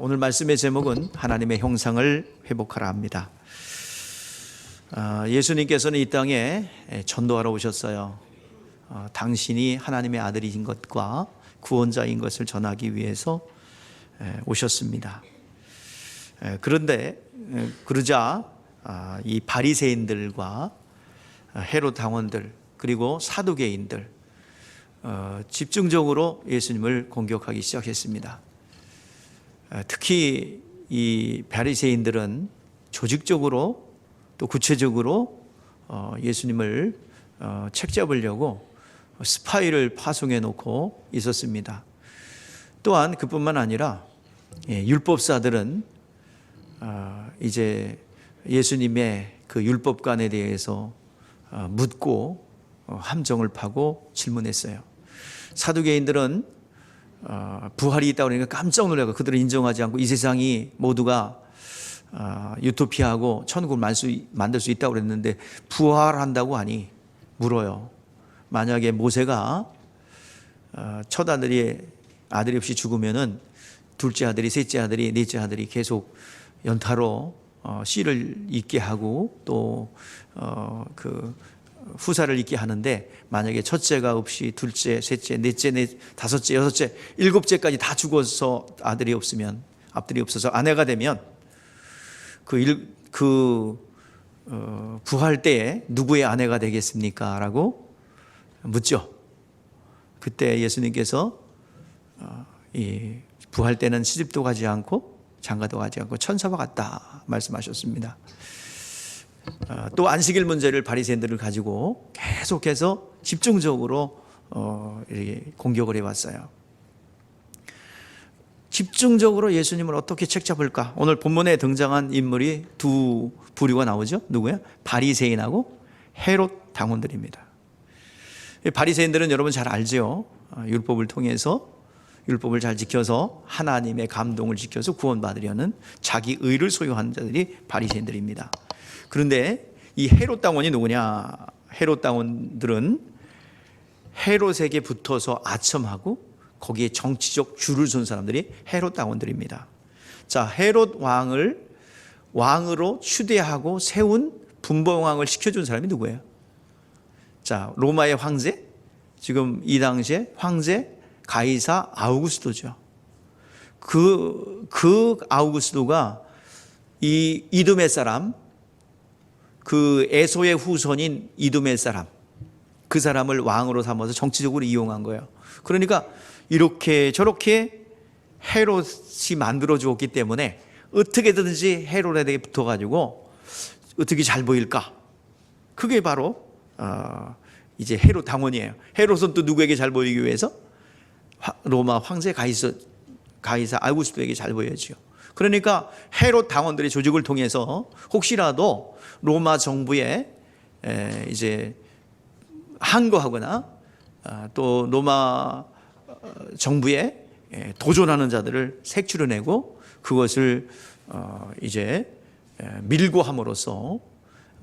오늘 말씀의 제목은 하나님의 형상을 회복하라 합니다. 예수님께서는 이 땅에 전도하러 오셨어요. 당신이 하나님의 아들이신 것과 구원자인 것을 전하기 위해서 오셨습니다. 그런데 그러자 이 바리새인들과 헤롯 당원들 그리고 사두개인들 집중적으로 예수님을 공격하기 시작했습니다. 특히 이 바리새인들은 조직적으로 또 구체적으로 예수님을 책잡으려고 스파이를 파송해 놓고 있었습니다. 또한 그뿐만 아니라 율법사들은 이제 예수님의 그 율법관에 대해서 묻고 함정을 파고 질문했어요. 사두개인들은 부활이 있다고 그러니까 깜짝 놀라고 그들은 인정하지 않고 이 세상이 모두가 유토피아하고 천국을 만들 수 있다고 그랬는데 부활한다고 하니 물어요. 만약에 모세가 첫 아들이 없이 죽으면은 둘째 아들이, 셋째 아들이, 넷째 아들이 계속 연타로 씨를 잇게 하고 또 그 후사를 잇게 하는데 만약에 첫째가 없이 둘째, 셋째, 넷째, 다섯째, 여섯째, 일곱째까지 다 죽어서 아들이 없어서 아내가 되면 부활 때에 누구의 아내가 되겠습니까? 라고 묻죠. 그때 예수님께서 이 부활 때는 시집도 가지 않고 장가도 가지 않고 천사와 같다 말씀하셨습니다. 또 안식일 문제를 바리새인들을 가지고 계속해서 집중적으로 공격을 해왔어요. 집중적으로 예수님을 어떻게 책잡을까? 오늘 본문에 등장한 인물이 두 부류가 나오죠. 누구야? 바리새인하고 헤롯 당원들입니다. 바리새인들은 여러분 잘 알죠. 율법을 통해서 율법을 잘 지켜서 하나님의 감동을 지켜서 구원받으려는 자기 의를 소유한 자들이 바리새인들입니다. 그런데 이 헤롯 당원이 누구냐? 헤롯 당원들은 헤롯에게 붙어서 아첨하고 거기에 정치적 줄을 선 사람들이 헤롯 당원들입니다. 자, 헤롯 왕을 왕으로 추대하고 세운 분봉왕을 시켜준 사람이 누구예요? 자, 로마의 황제, 지금 이 당시에 황제 가이사 아우구스도죠. 그 아우구스도가 이 이두메 사람, 그 에소의 후손인 이두메 사람, 그 사람을 왕으로 삼아서 정치적으로 이용한 거예요. 그러니까 이렇게 저렇게 헤롯이 만들어 주었기 때문에 어떻게든지 헤롯에게 붙어가지고 어떻게 잘 보일까? 그게 바로 이제 헤롯 당원이에요. 헤롯은 또 누구에게 잘 보이기 위해서? 로마 황제 가이사 아우구스도에게 잘 보여야죠. 그러니까 헤롯 당원들의 조직을 통해서 혹시라도 로마 정부에 이제 항거하거나 또 로마 정부에 도전하는 자들을 색출해내고 그것을 이제 밀고 함으로써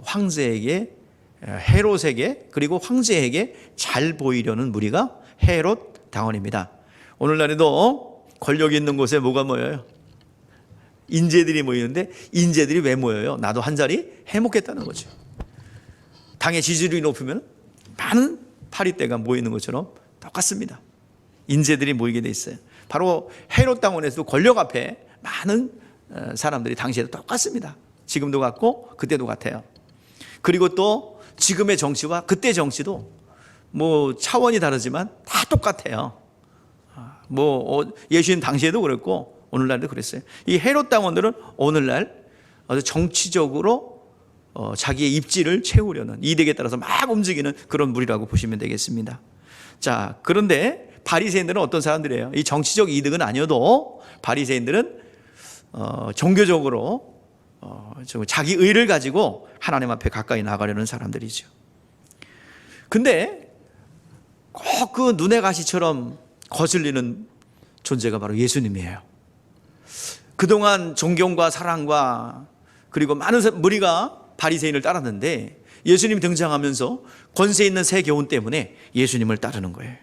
황제에게, 헤롯에게 그리고 황제에게 잘 보이려는 무리가 헤롯 당원입니다. 오늘날에도 권력 있는 곳에 뭐가 모여요? 인재들이 모이는데 인재들이 왜 모여요? 나도 한 자리 해먹겠다는 거죠. 당의 지지율이 높으면 많은 파리떼가 모이는 것처럼 똑같습니다. 인재들이 모이게 돼 있어요. 바로 헤롯 당원에서도 권력 앞에 많은 사람들이 당시에도 똑같습니다. 지금도 같고 그때도 같아요. 그리고 또 지금의 정치와 그때 정치도 뭐 차원이 다르지만 다 똑같아요. 뭐 예수님 당시에도 그랬고 오늘날도 그랬어요. 이 헤롯 당원들은 오늘날 정치적으로 자기의 입지를 채우려는 이득에 따라서 막 움직이는 그런 무리라고 보시면 되겠습니다. 자, 그런데 바리새인들은 어떤 사람들이에요? 이 정치적 이득은 아니어도 바리새인들은 종교적으로 자기 의를 가지고 하나님 앞에 가까이 나가려는 사람들이죠. 근데 꼭 그 눈의 가시처럼 거슬리는 존재가 바로 예수님이에요. 그동안 존경과 사랑과 그리고 많은 무리가 바리새인을 따랐는데 예수님이 등장하면서 권세 있는 새 교훈 때문에 예수님을 따르는 거예요.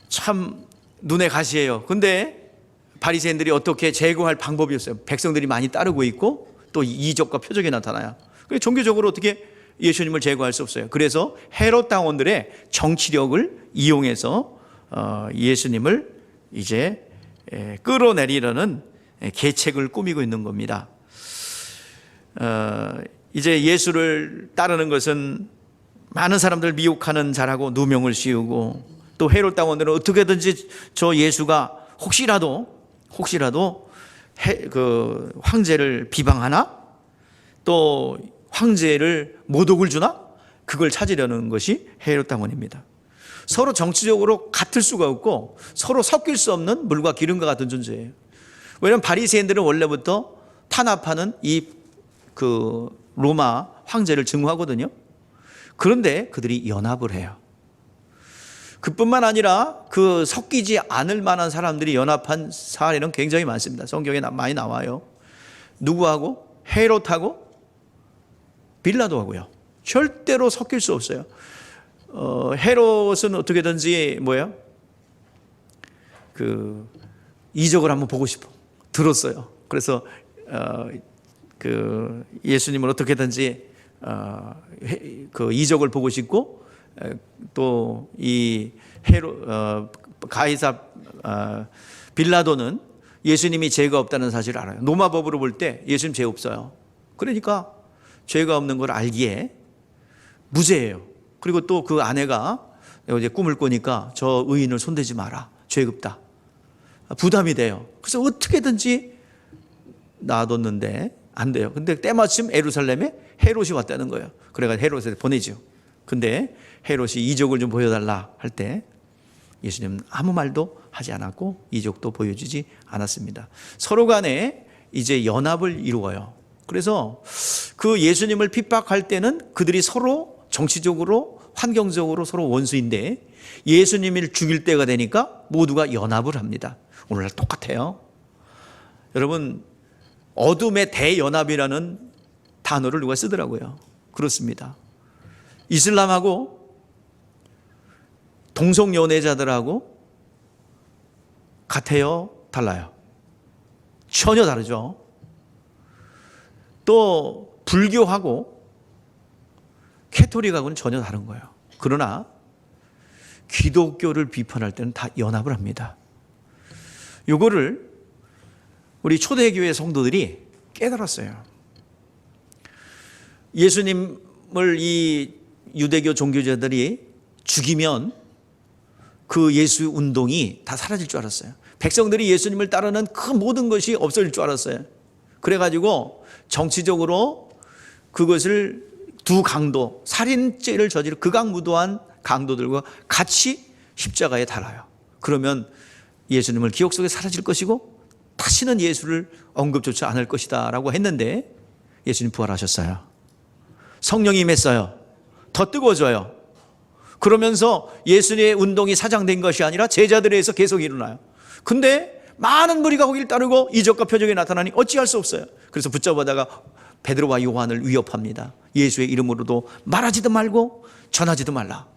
참 눈에 가시예요. 근데 바리새인들이 어떻게 제거할 방법이 없어요. 백성들이 많이 따르고 있고 또 이적과 표적이 나타나요. 그래서 종교적으로 어떻게 예수님을 제거할 수 없어요. 그래서 헤롯 당원들의 정치력을 이용해서 예수님을 이제 끌어내리려는 계책을 꾸미고 있는 겁니다. 이제 예수를 따르는 것은 많은 사람들 미혹하는 자라고 누명을 씌우고, 또 헤롯 당원들은 어떻게든지 저 예수가 혹시라도 그 황제를 비방하나, 또 황제를 모독을 주나, 그걸 찾으려는 것이 헤롯 당원입니다. 서로 정치적으로 같을 수가 없고 서로 섞일 수 없는 물과 기름과 같은 존재예요. 왜냐하면 바리새인들은 원래부터 탄압하는 그 로마 황제를 증오하거든요. 그런데 그들이 연합을 해요. 그뿐만 아니라 그 섞이지 않을 만한 사람들이 연합한 사례는 굉장히 많습니다. 성경에 많이 나와요. 누구하고? 헤롯하고 빌라도하고요. 절대로 섞일 수 없어요. 헤롯은 어떻게든지 그 이적을 한번 보고 싶어 들었어요. 그래서 그 예수님을 어떻게든지 그 이적을 보고 싶고, 또 이 가이사 빌라도는 예수님이 죄가 없다는 사실을 알아요. 로마 법으로 볼 때 예수님 죄 없어요. 그러니까 죄가 없는 걸 알기에 무죄예요. 그리고 또 그 아내가 이제 꿈을 꾸니까 저 의인을 손대지 마라, 죄 없다, 부담이 돼요. 그래서 어떻게든지 놔뒀는데 안 돼요. 근데 때마침 예루살렘에 헤롯이 왔다는 거예요. 그래가지고 헤롯을 보내죠. 근데 헤롯이 이적을 좀 보여달라 할 때 예수님은 아무 말도 하지 않았고 이적도 보여주지 않았습니다. 서로 간에 이제 연합을 이루어요. 그래서 그 예수님을 핍박할 때는 그들이 서로 정치적으로 환경적으로 서로 원수인데, 예수님을 죽일 때가 되니까 모두가 연합을 합니다. 오늘날 똑같아요. 여러분, 어둠의 대연합이라는 단어를 누가 쓰더라고요. 그렇습니다. 이슬람하고 동성연애자들하고 같아요? 달라요? 전혀 다르죠. 또 불교하고 캐토릭하고는 전혀 다른 거예요. 그러나 기독교를 비판할 때는 다 연합을 합니다. 이거를 우리 초대교회 성도들이 깨달았어요. 예수님을 이 유대교 종교자들이 죽이면 그 예수 운동이 다 사라질 줄 알았어요. 백성들이 예수님을 따르는 그 모든 것이 없어질 줄 알았어요. 그래가지고 정치적으로 그것을 두 강도, 살인죄를 저지른 극악무도한 강도들과 같이 십자가에 달아요. 그러면 예수님을 기억 속에 사라질 것이고 다시는 예수를 언급조차 않을 것이다 라고 했는데, 예수님 부활하셨어요. 성령이 임했어요. 더 뜨거워져요. 그러면서 예수님의 운동이 사장된 것이 아니라 제자들에 의해서 계속 일어나요. 근데 많은 무리가 거기를 따르고 이적과 표적이 나타나니 어찌할 수 없어요. 그래서 붙잡아다가 베드로와 요한을 위협합니다. 예수의 이름으로도 말하지도 말고 전하지도 말라.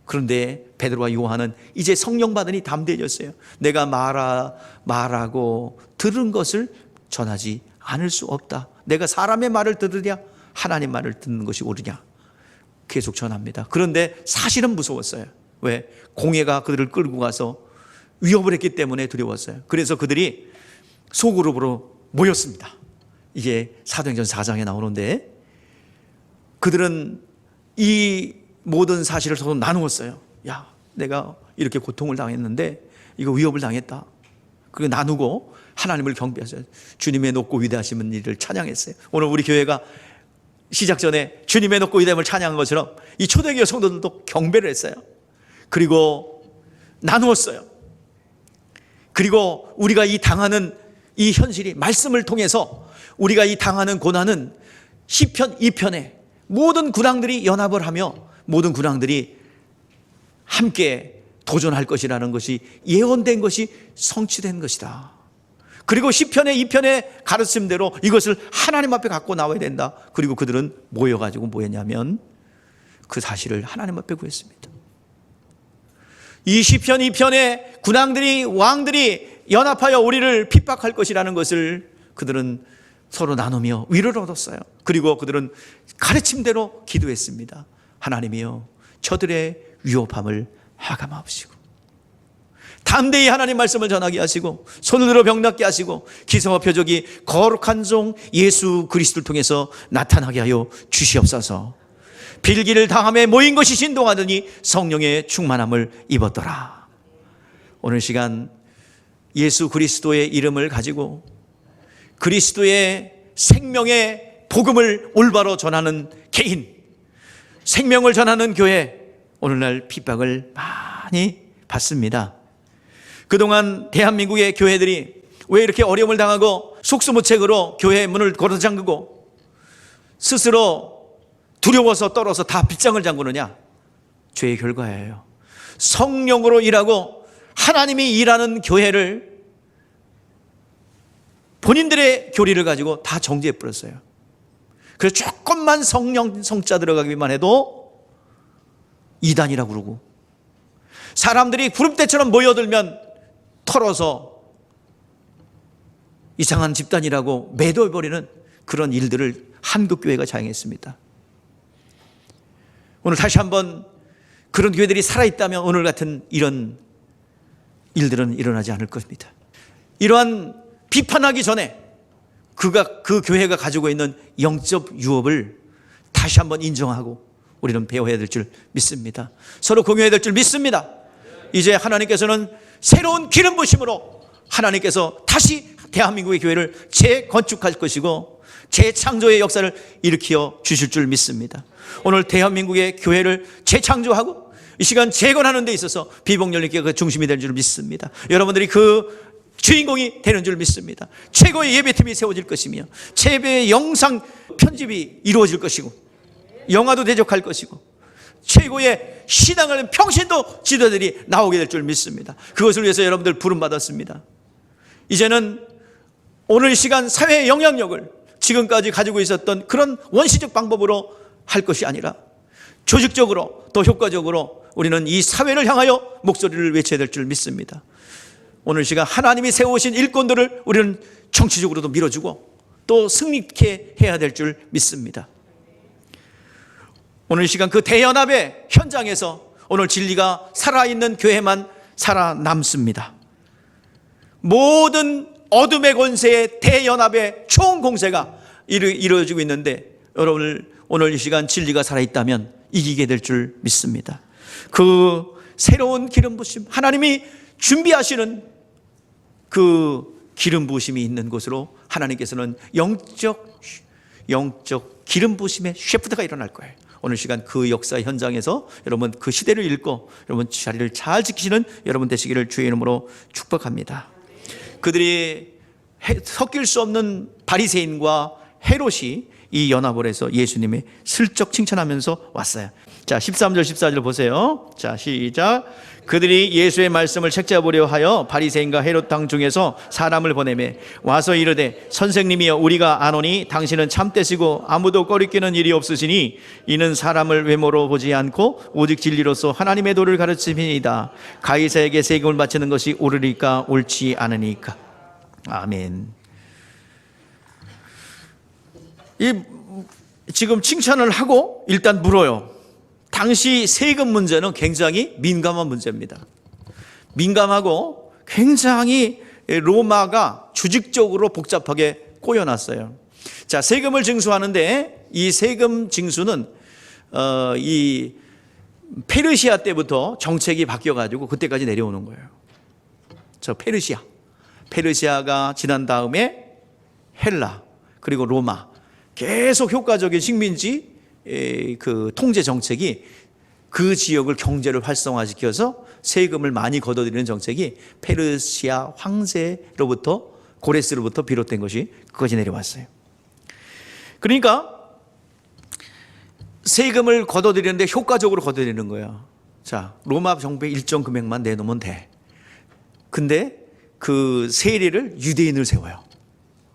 그런데 베드로와 요한은 이제 성령 받으니 담대해졌어요. 내가 말하고 들은 것을 전하지 않을 수 없다. 내가 사람의 말을 들으랴 하나님 말을 듣는 것이 옳으냐. 계속 전합니다. 그런데 사실은 무서웠어요. 왜? 공회가 그들을 끌고 가서 위협을 했기 때문에 두려웠어요. 그래서 그들이 소그룹으로 모였습니다. 이게 사도행전 4장에 나오는데, 그들은 이 모든 사실을 서로 나누었어요. 야, 내가 이렇게 고통을 당했는데 이거 위협을 당했다. 그리고 나누고 하나님을 경배하셔요. 주님의 높고 위대하신 일을 찬양했어요. 오늘 우리 교회가 시작 전에 주님의 높고 위대함을 찬양한 것처럼 이 초대교회 성도들도 경배를 했어요. 그리고 나누었어요. 그리고 우리가 이 당하는 이 현실이 말씀을 통해서 우리가 이 당하는 고난은 시편 2편에 모든 군왕들이 연합을 하며 모든 군왕들이 함께 도전할 것이라는 것이 예언된 것이 성취된 것이다. 그리고 시편의 2편의 가르침대로 이것을 하나님 앞에 갖고 나와야 된다. 그리고 그들은 모여가지고 뭐였냐면 그 사실을 하나님 앞에 구했습니다. 이 시편 2편의 군왕들이 왕들이 연합하여 우리를 핍박할 것이라는 것을 그들은 서로 나누며 위로를 얻었어요. 그리고 그들은 가르침대로 기도했습니다. 하나님이여, 저들의 위협함을 하감하옵시고 담대히 하나님 말씀을 전하게 하시고 손을 들어 병낫게 하시고 기사와 표적이 거룩한 종 예수 그리스도를 통해서 나타나게 하여 주시옵소서. 빌기를 당함에 모인 것이 신동하더니 성령의 충만함을 입었더라. 오늘 시간 예수 그리스도의 이름을 가지고 그리스도의 생명의 복음을 올바로 전하는 개인, 생명을 전하는 교회, 오늘날 핍박을 많이 받습니다. 그동안 대한민국의 교회들이 왜 이렇게 어려움을 당하고 속수무책으로 교회의 문을 걸어 잠그고 스스로 두려워서 떨어서 다 빗장을 잠그느냐? 죄의 결과예요. 성령으로 일하고 하나님이 일하는 교회를 본인들의 교리를 가지고 다 정죄해 버렸어요. 그래서 조금만 성자 들어가기만 해도 이단이라고 그러고, 사람들이 구름대처럼 모여들면 털어서 이상한 집단이라고 매도해버리는 그런 일들을 한국교회가 자행했습니다. 오늘 다시 한번 그런 교회들이 살아있다면 오늘 같은 이런 일들은 일어나지 않을 것입니다. 이러한 비판하기 전에 그 교회가 가지고 있는 영적 유업을 다시 한번 인정하고 우리는 배워야 될 줄 믿습니다. 서로 공유해야 될 줄 믿습니다. 이제 하나님께서는 새로운 기름 부심으로 하나님께서 다시 대한민국의 교회를 재건축할 것이고 재창조의 역사를 일으켜 주실 줄 믿습니다. 오늘 대한민국의 교회를 재창조하고 이 시간 재건하는 데 있어서 비복열림교회가 그 중심이 될 줄 믿습니다. 여러분들이 그 주인공이 되는 줄 믿습니다. 최고의 예배팀이 세워질 것이며 최고의 영상 편집이 이루어질 것이고 영화도 대적할 것이고 최고의 신앙을 평신도 지도자들이 나오게 될 줄 믿습니다. 그것을 위해서 여러분들 부름받았습니다. 이제는 오늘 시간 사회의 영향력을 지금까지 가지고 있었던 그런 원시적 방법으로 할 것이 아니라 조직적으로 또 효과적으로 우리는 이 사회를 향하여 목소리를 외쳐야 될 줄 믿습니다. 오늘 시간 하나님이 세우신 일꾼들을 우리는 정치적으로도 밀어주고 또 승리케 해야 될 줄 믿습니다. 오늘 시간 그 대연합의 현장에서 오늘 진리가 살아있는 교회만 살아남습니다. 모든 어둠의 권세의 대연합의 총공세가 이루어지고 있는데 여러분 오늘 이 시간 진리가 살아있다면 이기게 될 줄 믿습니다. 그 새로운 기름 부심, 하나님이 준비하시는 그 기름 부심이 있는 곳으로 하나님께서는 영적 기름 부심의 셰프트가 일어날 거예요. 오늘 시간 그 역사 현장에서 여러분 그 시대를 읽고 여러분 자리를 잘 지키시는 여러분 되시기를 주의 이름으로 축복합니다. 그들이 섞일 수 없는 바리새인과 헤롯이 이 연합을 해서 예수님이 슬쩍 칭찬하면서 왔어요. 자, 13절 14절 보세요. 자, 시작. 그들이 예수의 말씀을 책잡으려 하여 바리새인과 헤롯 당 중에서 사람을 보내매 와서 이르되 선생님이여 우리가 아노니 당신은 참되시고 아무도 꺼리끼는 일이 없으시니 이는 사람을 외모로 보지 않고 오직 진리로서 하나님의 도를 가르치니이다. 가이사에게 세금을 바치는 것이 옳으리까 옳지 않으니까. 아멘. 지금 칭찬을 하고 일단 물어요. 당시 세금 문제는 굉장히 민감한 문제입니다. 민감하고 굉장히 로마가 조직적으로 복잡하게 꼬여놨어요. 자, 세금을 징수하는데 이 세금 징수는 이 페르시아 때부터 정책이 바뀌어가지고 그때까지 내려오는 거예요. 저 페르시아가 지난 다음에 헬라 그리고 로마 계속 효과적인 식민지 그 통제 정책이 그 지역을 경제를 활성화시켜서 세금을 많이 걷어들이는 정책이 페르시아 황제로부터 고레스로부터 비롯된 것이 그것이 내려왔어요. 그러니까 세금을 걷어들이는데 효과적으로 걷어들이는 거예요. 자, 로마 정부에 일정 금액만 내놓으면 돼. 근데 그 세리를 유대인을 세워요.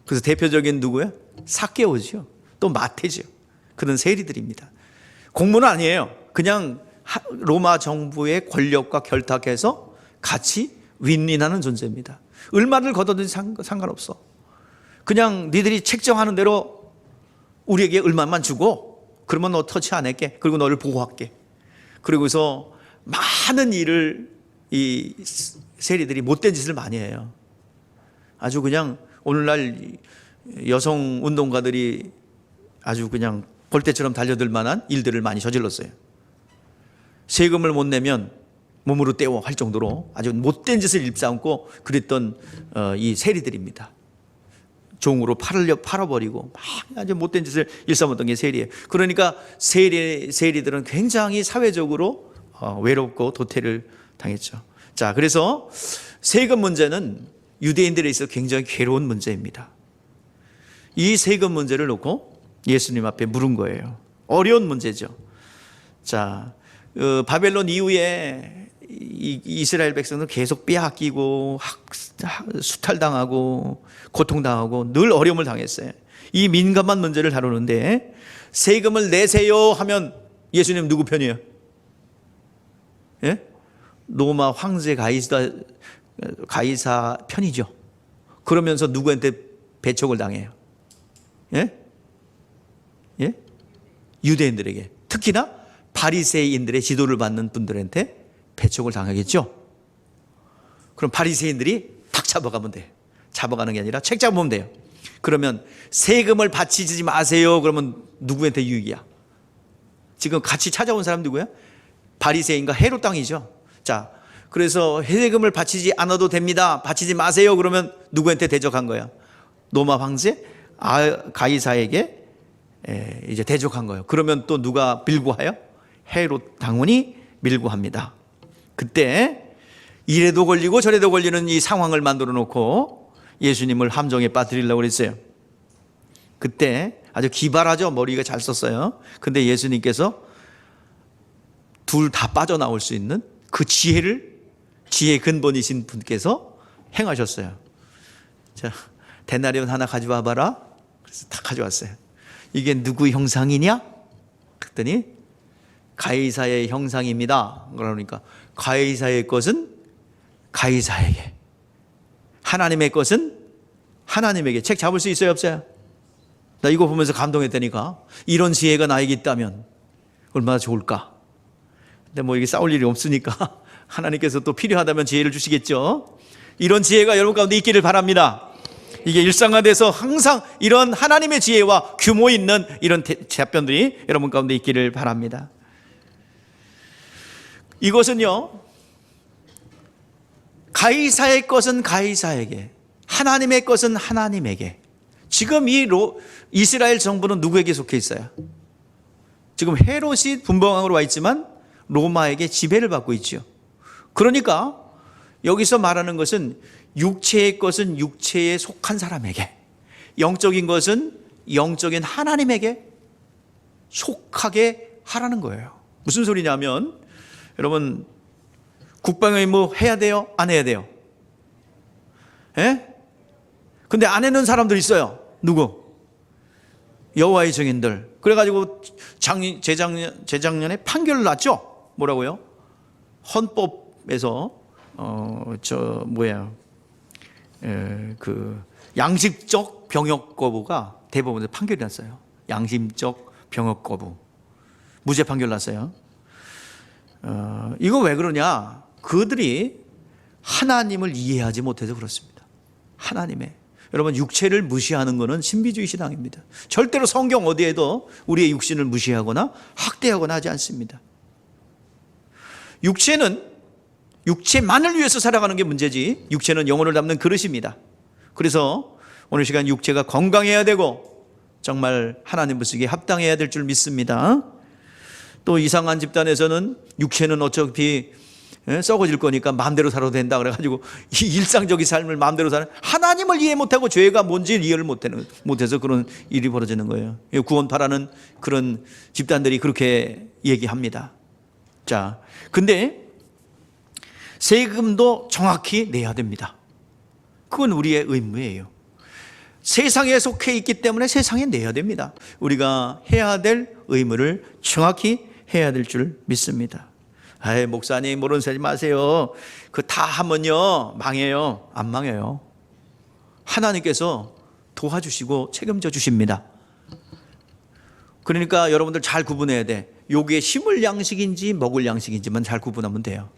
그래서 대표적인 누구예요? 삭개오죠. 또 마태죠. 그런 세리들입니다. 공무는 아니에요. 그냥 로마 정부의 권력과 결탁해서 같이 윈윈하는 존재입니다. 얼마를 걷어든지 상관없어. 그냥 니들이 책정하는 대로 우리에게 얼마만 주고 그러면 너 터치 안 할게. 그리고 너를 보호할게. 그리고서 많은 일을 이 세리들이 못된 짓을 많이 해요. 아주 그냥 오늘날 여성 운동가들이 아주 그냥 볼때처럼 달려들 만한 일들을 많이 저질렀어요. 세금을 못 내면 몸으로 때워 할 정도로 아주 못된 짓을 일삼고 그랬던 이 세리들입니다. 종으로 팔아버리고 막 아주 못된 짓을 일삼았던 게 세리예요. 그러니까 세리들은 굉장히 사회적으로 외롭고 도태를 당했죠. 자, 그래서 세금 문제는 유대인들에 있어 굉장히 괴로운 문제입니다. 이 세금 문제를 놓고 예수님 앞에 물은 거예요. 어려운 문제죠. 자, 바벨론 이후에 이스라엘 백성은 계속 빼앗기고 수탈당하고 고통당하고 늘 어려움을 당했어요. 이 민감한 문제를 다루는데 세금을 내세요 하면 예수님 누구 편이에요? 예? 로마 황제 가이사 편이죠. 그러면서 누구한테 배척을 당해요? 예? 예? 유대인들에게, 특히나 바리새인들의 지도를 받는 분들한테 배척을 당하겠죠. 그럼 바리새인들이 탁 잡아가면 돼요. 잡아가는 게 아니라 책 잡으면 돼요. 그러면 세금을 바치지 마세요. 그러면 누구한테 유익이야? 지금 같이 찾아온 사람 누구야? 바리새인과 헤롯 당이죠. 자, 그래서 세금을 바치지 않아도 됩니다. 바치지 마세요. 그러면 누구한테 대적한 거야? 로마 황제 가이사에게 이제 대적한 거예요. 그러면 또 누가 밀고하여? 헤롯 당원이 밀고합니다. 그때 이래도 걸리고 저래도 걸리는 이 상황을 만들어 놓고 예수님을 함정에 빠뜨리려고 그랬어요. 그때 아주 기발하죠. 머리가 잘 썼어요. 근데 예수님께서 둘 다 빠져나올 수 있는 그 지혜의 근본이신 분께서 행하셨어요. 자, 데나리온 하나 가져와 봐라. 그래서 다 가져왔어요. 이게 누구 형상이냐? 그랬더니 가이사의 형상입니다. 그러니까 가이사의 것은 가이사에게, 하나님의 것은 하나님에게. 책 잡을 수 있어요, 없어요? 나 이거 보면서 감동했다니까. 이런 지혜가 나에게 있다면 얼마나 좋을까. 근데 뭐 이게 싸울 일이 없으니까 하나님께서 또 필요하다면 지혜를 주시겠죠. 이런 지혜가 여러분 가운데 있기를 바랍니다. 이게 일상화돼서 항상 이런 하나님의 지혜와 규모 있는 이런 답변들이 여러분 가운데 있기를 바랍니다. 이것은요, 가이사의 것은 가이사에게, 하나님의 것은 하나님에게. 지금 이 이스라엘 정부는 누구에게 속해 있어요? 지금 헤롯이 분봉왕으로 와 있지만 로마에게 지배를 받고 있죠. 그러니까 여기서 말하는 것은 육체의 것은 육체에 속한 사람에게, 영적인 것은 영적인 하나님에게 속하게 하라는 거예요. 무슨 소리냐면, 여러분 국방의무 해야 돼요? 안 해야 돼요? 예? 근데 안 해는 사람들 있어요. 누구? 여호와의 증인들. 그래가지고 재작년에 판결을 났죠. 뭐라고요? 헌법에서 그 양심적 병역 거부가 대법원에서 판결이 났어요. 양심적 병역 거부, 무죄 판결 났어요. 이거 왜 그러냐? 그들이 하나님을 이해하지 못해서 그렇습니다. 하나님의, 여러분 육체를 무시하는 것은 신비주의 신앙입니다. 절대로 성경 어디에도 우리의 육신을 무시하거나 학대하거나 하지 않습니다. 육체는 육체만을 위해서 살아가는 게 문제지, 육체는 영혼을 담는 그릇입니다. 그래서 오늘 시간 육체가 건강해야 되고 정말 하나님 보시기에 합당해야 될 줄 믿습니다. 또 이상한 집단에서는 육체는 어차피 썩어질 거니까 마음대로 살아도 된다 그래가지고 이 일상적인 삶을 마음대로 사는, 하나님을 이해 못하고 죄가 뭔지 이해를 못해서 그런 일이 벌어지는 거예요. 구원파라는 그런 집단들이 그렇게 얘기합니다. 자, 근데 세금도 정확히 내야 됩니다. 그건 우리의 의무예요. 세상에 속해 있기 때문에 세상에 내야 됩니다. 우리가 해야 될 의무를 정확히 해야 될 줄 믿습니다. 아이, 목사님 모르는 소리 마세요. 그 다 하면요 망해요. 안 망해요. 하나님께서 도와주시고 책임져 주십니다. 그러니까 여러분들 잘 구분해야 돼. 요게 심을 양식인지 먹을 양식인지만 잘 구분하면 돼요.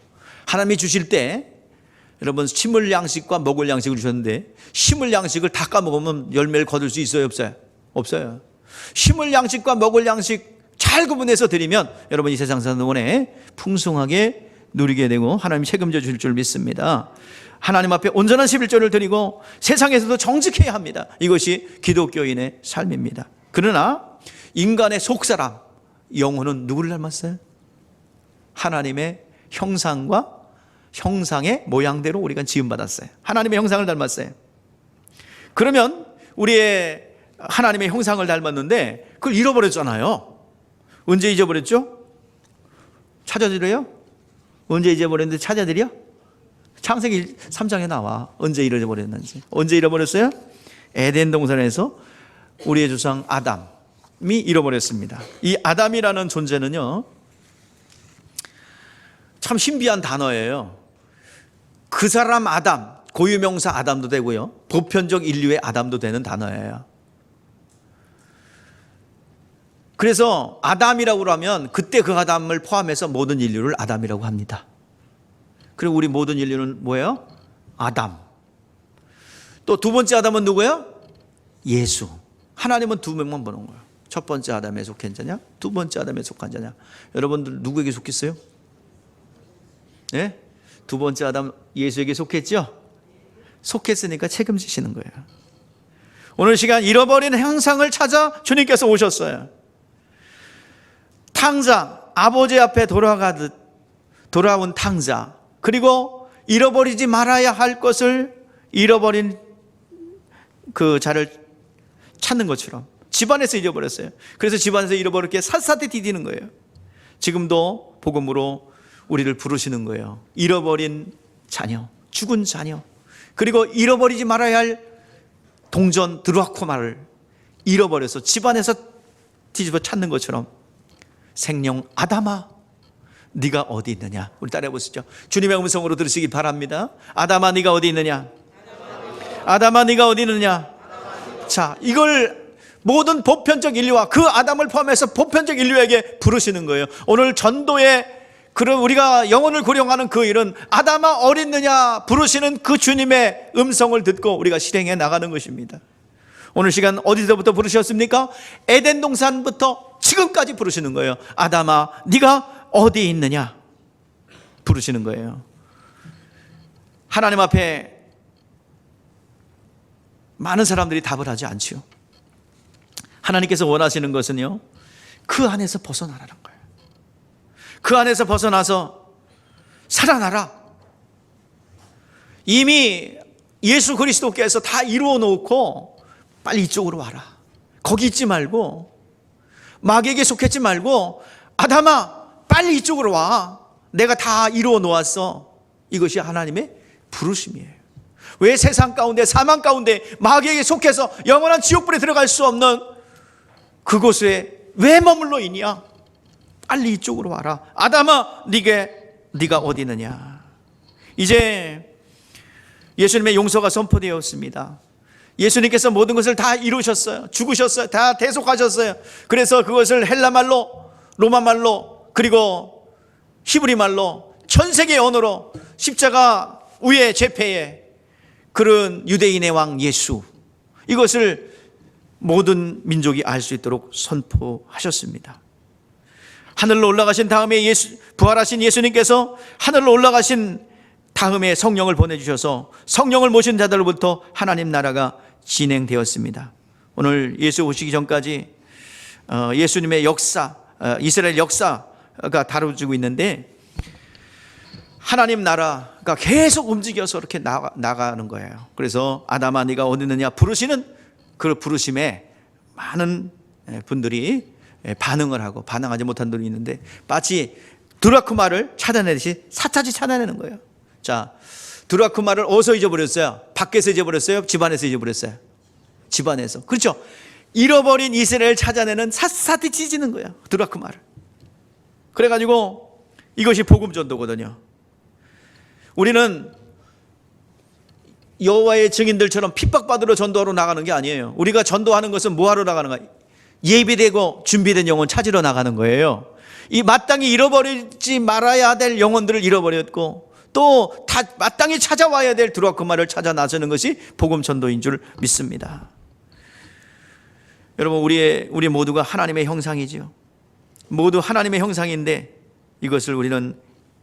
하나님이 주실 때 여러분 심을 양식과 먹을 양식을 주셨는데, 심을 양식을 다 까먹으면 열매를 거둘 수 있어요, 없어요? 없어요. 심을 양식과 먹을 양식 잘 구분해서 드리면 여러분 이 세상 사는 동안에 풍성하게 누리게 되고 하나님이 책임져 줄 줄 믿습니다. 하나님 앞에 온전한 11조를 드리고 세상에서도 정직해야 합니다. 이것이 기독교인의 삶입니다. 그러나 인간의 속사람, 영혼은 누구를 닮았어요? 하나님의 형상과 형상의 모양대로 우리가 지음받았어요. 하나님의 형상을 닮았어요. 그러면 우리의 하나님의 형상을 닮았는데 그걸 잃어버렸잖아요. 언제 잊어버렸죠? 찾아드려요? 언제 잊어버렸는데 찾아드려? 창세기 3장에 나와. 언제 잃어버렸는지. 언제 잃어버렸어요? 에덴 동산에서 우리의 조상 아담이 잃어버렸습니다. 이 아담이라는 존재는요, 참 신비한 단어예요. 그 사람 아담, 고유명사 아담도 되고요, 보편적 인류의 아담도 되는 단어예요. 그래서 아담이라고 하면 그때 그 아담을 포함해서 모든 인류를 아담이라고 합니다. 그리고 우리 모든 인류는 뭐예요? 아담. 또 두 번째 아담은 누구예요? 예수. 하나님은 두 명만 보는 거예요. 첫 번째 아담에 속한 자냐, 두 번째 아담에 속한 자냐. 여러분들 누구에게 속했어요? 네? 두 번째 아담 예수에게 속했죠? 속했으니까 책임지시는 거예요. 오늘 시간 잃어버린 형상을 찾아 주님께서 오셨어요. 탕자, 아버지 앞에 돌아온 탕자, 그리고 잃어버리지 말아야 할 것을 잃어버린 그 자를 찾는 것처럼 집안에서 잃어버렸어요. 그래서 집안에서 잃어버릴 게 샅샅이 디디는 거예요. 지금도 복음으로 우리를 부르시는 거예요. 잃어버린 자녀, 죽은 자녀, 그리고 잃어버리지 말아야 할 동전 드라코마를 잃어버려서 집안에서 뒤집어 찾는 것처럼 생명 아담아, 네가 어디 있느냐. 우리 따라해 보시죠. 주님의 음성으로 들으시기 바랍니다. 아담아, 네가 어디 있느냐. 아담아, 네가 어디 있느냐. 자, 이걸 모든 보편적 인류와 그 아담을 포함해서 보편적 인류에게 부르시는 거예요. 오늘 전도에 그런 우리가 영혼을 구령하는 그 일은 아담아 어디 있느냐 부르시는 그 주님의 음성을 듣고 우리가 실행해 나가는 것입니다. 오늘 시간 어디서부터 부르셨습니까? 에덴 동산부터 지금까지 부르시는 거예요. 아담아, 네가 어디 있느냐 부르시는 거예요. 하나님 앞에 많은 사람들이 답을 하지 않지요. 하나님께서 원하시는 것은요, 그 안에서 벗어나라는 거예요. 그 안에서 벗어나서 살아나라. 이미 예수 그리스도께서 다 이루어 놓고 빨리 이쪽으로 와라. 거기 있지 말고, 마귀에게 속했지 말고, 아담아 빨리 이쪽으로 와. 내가 다 이루어 놓았어. 이것이 하나님의 부르심이에요. 왜 세상 가운데, 사망 가운데 마귀에게 속해서 영원한 지옥불에 들어갈 수 없는 그곳에 왜 머물러 있냐? 빨리 이쪽으로 와라. 아담아, 네가 어디 있느냐? 이제 예수님의 용서가 선포되었습니다. 예수님께서 모든 것을 다 이루셨어요. 죽으셨어요. 다 대속하셨어요. 그래서 그것을 헬라말로, 로마말로, 그리고 히브리말로 전 세계 언어로 십자가 위에 제패에 그런 유대인의 왕 예수, 이것을 모든 민족이 알 수 있도록 선포하셨습니다. 하늘로 올라가신 다음에 부활하신 예수님께서 하늘로 올라가신 다음에 성령을 보내주셔서 성령을 모신 자들로부터 하나님 나라가 진행되었습니다. 오늘 예수 오시기 전까지 예수님의 역사, 이스라엘 역사가 다뤄지고 있는데 하나님 나라가 계속 움직여서 이렇게 나가는 거예요. 그래서 아담아 네가 어디 있느냐 부르시는 그 부르심에 많은 분들이 반응을 하고 반응하지 못한 분이 있는데 마치 드라크마를 찾아내듯이 샅샅이 찾아내는 거예요. 자, 드라크마를 어디서 잊어버렸어요? 밖에서 잊어버렸어요? 집안에서 잊어버렸어요? 집안에서. 그렇죠? 잃어버린 이스라엘 찾아내는 샅샅이 찢는 거예요. 드라크마를. 그래가지고 이것이 복음 전도거든요. 우리는 여호와의 증인들처럼 핍박받으러 전도하러 나가는 게 아니에요. 우리가 전도하는 것은 뭐하러 나가는 거예요? 예비되고 준비된 영혼 찾으러 나가는 거예요. 이 마땅히 잃어버리지 말아야 될 영혼들을 잃어버렸고, 또 마땅히 찾아와야 될 드라크마를 찾아 나서는 것이 복음 전도인 줄 믿습니다. 여러분, 우리 모두가 하나님의 형상이지요. 모두 하나님의 형상인데 이것을 우리는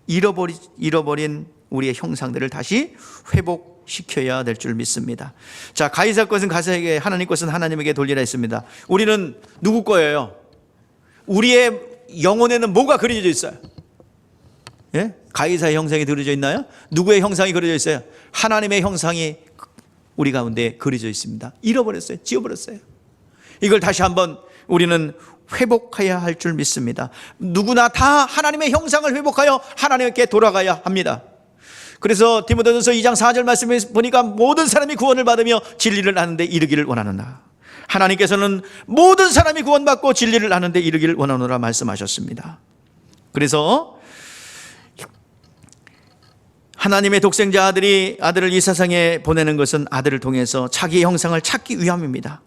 잃어버린 우리의 형상들을 다시 회복시켜야 될 줄 믿습니다. 자, 가이사 것은 가이사에게, 하나님 것은 하나님에게 돌리라 했습니다. 우리는 누구 거예요? 우리의 영혼에는 뭐가 그려져 있어요? 예? 가이사의 형상이 그려져 있나요? 누구의 형상이 그려져 있어요? 하나님의 형상이 우리 가운데 그려져 있습니다. 잃어버렸어요. 지워버렸어요. 이걸 다시 한번 우리는 회복해야 할 줄 믿습니다. 누구나 다 하나님의 형상을 회복하여 하나님께 돌아가야 합니다. 그래서 디모데전서 2장 4절 말씀에 보니까 모든 사람이 구원을 받으며 진리를 아는 데 이르기를 원하노라. 하나님께서는 모든 사람이 구원받고 진리를 아는 데 이르기를 원하노라 말씀하셨습니다. 그래서 하나님의 독생자 아들을 이 세상에 보내는 것은 아들을 통해서 자기의 형상을 찾기 위함입니다.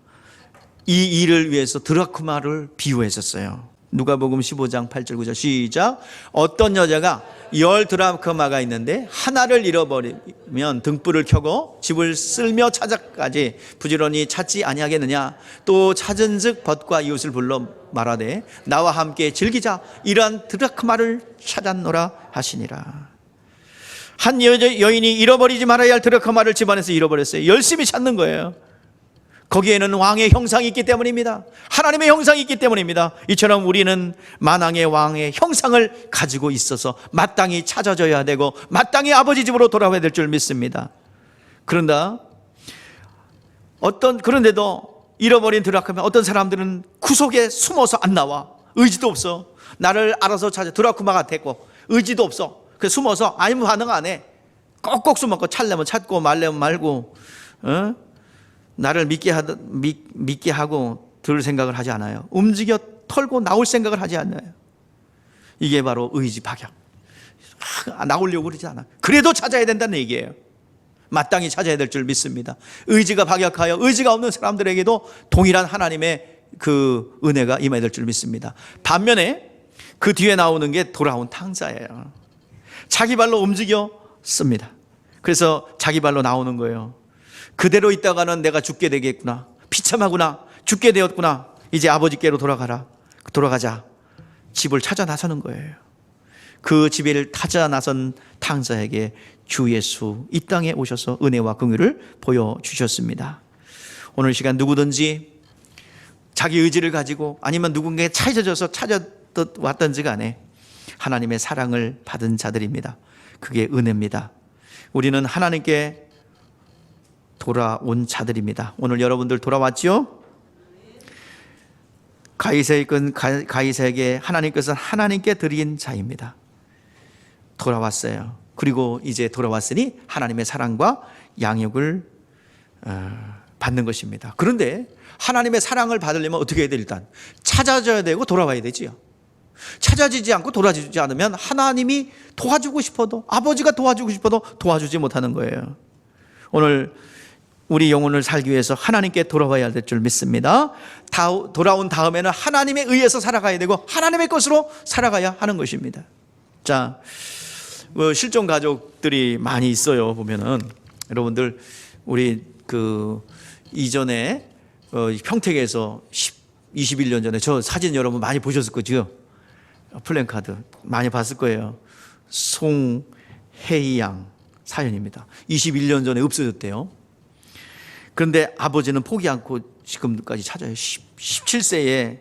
이 일을 위해서 드라크마를 비유했었어요. 누가복음 15장 8절 9절 시작. 어떤 여자가 10 드라크마가 있는데 하나를 잃어버리면 등불을 켜고 집을 쓸며 찾아까지 부지런히 찾지 아니하겠느냐. 또 찾은즉 벗과 이웃을 불러 말하되 나와 함께 즐기자. 이러한 드라크마를 찾았노라 하시니라. 한 여인이 잃어버리지 말아야 할 드라크마를 집안에서 잃어버렸어요. 열심히 찾는 거예요. 거기에는 왕의 형상이 있기 때문입니다. 하나님의 형상이 있기 때문입니다. 이처럼 우리는 만왕의 왕의 형상을 가지고 있어서 마땅히 찾아져야 되고 마땅히 아버지 집으로 돌아와야 될 줄 믿습니다. 그런데도 잃어버린 드라크마, 어떤 사람들은 구석에 숨어서 안 나와. 의지도 없어. 나를 알아서 찾아. 드라크마가 됐고 의지도 없어. 그래서 숨어서 아무 반응 안 해. 꼭꼭 숨었고 찾려면 찾고 말려면 말고, 나를 믿게 하고 들을 생각을 하지 않아요. 움직여 털고 나올 생각을 하지 않아요. 이게 바로 의지 박약. 나오려고 그러지 않아. 그래도 찾아야 된다는 얘기예요. 마땅히 찾아야 될 줄 믿습니다. 의지가 박약하여 의지가 없는 사람들에게도 동일한 하나님의 그 은혜가 임해야 될 줄 믿습니다. 반면에 그 뒤에 나오는 게 돌아온 탕자예요. 자기 발로 움직여 씁니다. 그래서 자기 발로 나오는 거예요. 그대로 있다가는 내가 죽게 되겠구나. 비참하구나. 죽게 되었구나. 이제 아버지께로 돌아가자. 집을 찾아 나서는 거예요. 그 집을 찾아 나선 탕자에게 주 예수 이 땅에 오셔서 은혜와 긍휼을 보여주셨습니다. 오늘 시간 누구든지 자기 의지를 가지고 아니면 누군가에 찾아져서 찾아왔던지 간에 하나님의 사랑을 받은 자들입니다. 그게 은혜입니다. 우리는 하나님께 돌아온 자들입니다. 오늘 여러분들 돌아왔죠? 가이사에게 하나님께서 하나님께 드린 자입니다. 돌아왔어요. 그리고 이제 돌아왔으니 하나님의 사랑과 양육을 받는 것입니다. 그런데 하나님의 사랑을 받으려면 어떻게 해야 돼? 일단 찾아져야 되고 돌아와야 되지요. 찾아지지 않고 돌아지지 않으면 하나님이 도와주고 싶어도, 아버지가 도와주고 싶어도 도와주지 못하는 거예요. 오늘 우리 영혼을 살기 위해서 하나님께 돌아와야 될 줄 믿습니다. 돌아온 다음에는 하나님에 의해서 살아가야 되고 하나님의 것으로 살아가야 하는 것입니다. 자, 실종 가족들이 많이 있어요. 보면은 여러분들 우리 이전에 평택에서 21년 전에 저 사진 여러분 많이 보셨을 거죠? 플랜카드 많이 봤을 거예요. 송혜희 양 사연입니다. 21년 전에 없어졌대요. 그런데 아버지는 포기 않고 지금까지 찾아요. 17세에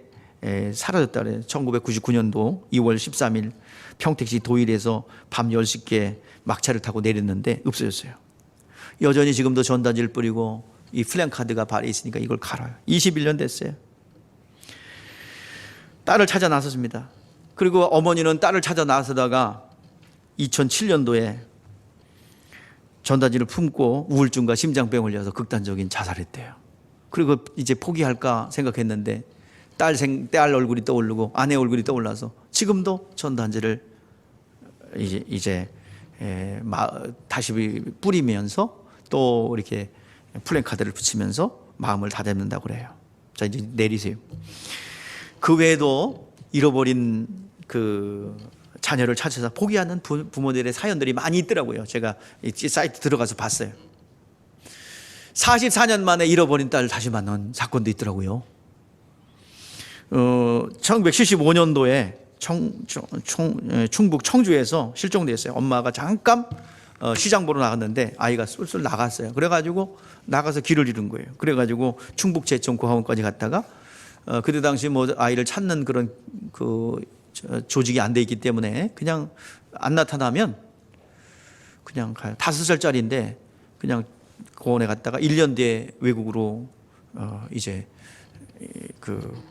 사라졌다 그래요. 1999년도 2월 13일 평택시 도일에서 밤 10시께 막차를 타고 내렸는데 없어졌어요. 여전히 지금도 전단지를 뿌리고 이 플랜카드가 발에 있으니까 이걸 갈아요. 21년 됐어요. 딸을 찾아 나섰습니다. 그리고 어머니는 딸을 찾아 나서다가 2007년도에 전단지를 품고 우울증과 심장병 걸려서 극단적인 자살했대요. 그리고 이제 포기할까 생각했는데 딸 얼굴이 떠오르고 아내 얼굴이 떠올라서 지금도 전단지를 이제 다시 뿌리면서 또 이렇게 플랜카드를 붙이면서 마음을 다잡는다고 그래요. 자, 이제 내리세요. 그 외에도 잃어버린 그 자녀를 찾아서 포기하는 부모들의 사연들이 많이 있더라고요. 제가 이 사이트 들어가서 봤어요. 44년 만에 잃어버린 딸을 다시 만난 사건도 있더라고요. 1975년도에 충북 청주에서 실종됐어요. 엄마가 잠깐 시장 보러 나갔는데 아이가 쏠쏠 나갔어요. 그래가지고 나가서 길을 잃은 거예요. 그래가지고 충북제천고아원까지 갔다가 그때 당시 뭐 아이를 찾는 그런 그 조직이 안 돼 있기 때문에 그냥 안 나타나면 그냥 가요. 5살짜리인데 그냥 고원에 갔다가 1년 뒤에 외국으로 이제 그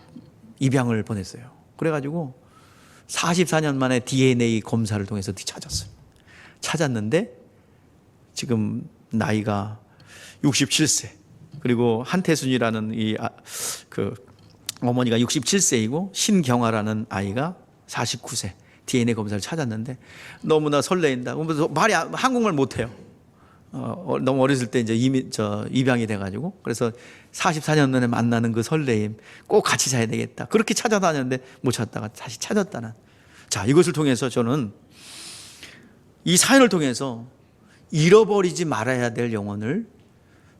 입양을 보냈어요. 그래가지고 44년 만에 DNA 검사를 통해서 찾았어요. 찾았는데 지금 나이가 67세. 그리고 한태순이라는 그 어머니가 67세이고 신경아라는 아이가 49세. DNA 검사를 찾았는데 너무나 설레인다. 말이 한국말 못해요. 너무 어렸을 때 이제 이미 입양이 돼가지고 그래서 44년 만에 만나는 그 설레임 꼭 같이 자야 되겠다. 그렇게 찾아다녔는데 못 찾다가 다시 찾았다는. 자, 이것을 통해서 저는 이 사연을 통해서 잃어버리지 말아야 될 영혼을